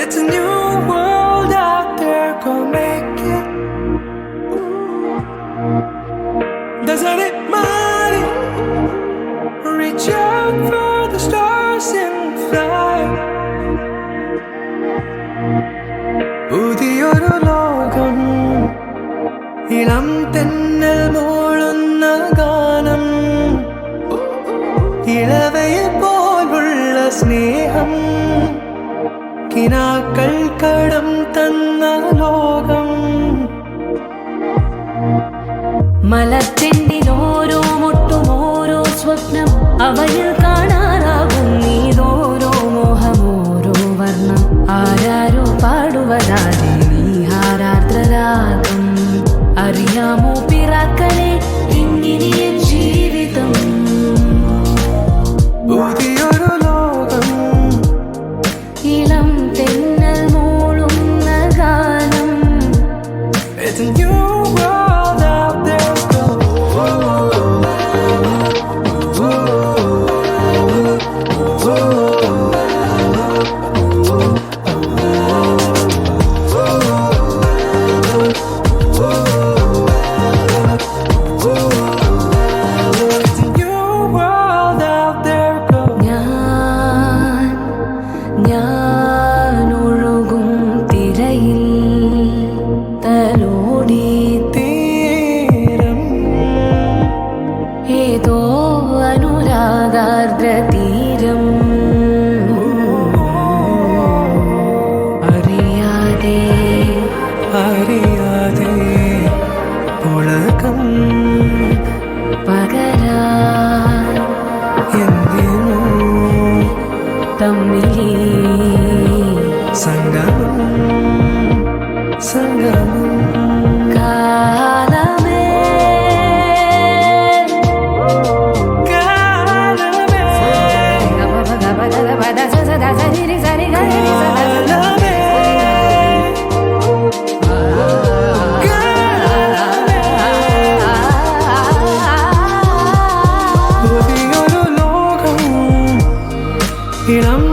It's a new world out there, go make it. Doesn't it matter? Reach out for the stars and fly. പുതിയൊരു ലോകം, ഇളം തെന്നൽ മൂളുന്ന ഗാനം, ഇളവയിൽ പോലുള്ള സ്നേഹം, കിനാക്കൾ കടം തന്ന ലോകം. മലച്ചെണ്ടിലോരോ മുട്ടും ഓരോ സ്വപ്നം, അവയിൽ കാണാനാകും നീതോരോ മോഹം, ഓരോ വർണ്ണം. ആരാരോ പാടുവതാതെ നീ ഹാരാർദ്രരാഗം. അറിയാമോ പിറാക്കളെ ഇങ്ങിനിയൻ ജീവിതം. പുതിയൊരു ലോകം, ഇളം തെന്നൽ മൂളുന്ന ഗാനം. It's a new world out there, go. It's a new world out there, go. ഞാൻ ഒഴുകും തിരയിൽ തലോടി തീരം, ഏതോ അനുരാഗാർദ്ര തീരം. അറിയാതെ അറിയാതെ പുളകം പകരാൻ എന്തിനു തമ്മിലേ സംഗമം സംഗമം. കാലമേ കാലമേ കാലമേ പുതിയൊരു ലോകം, ഇളം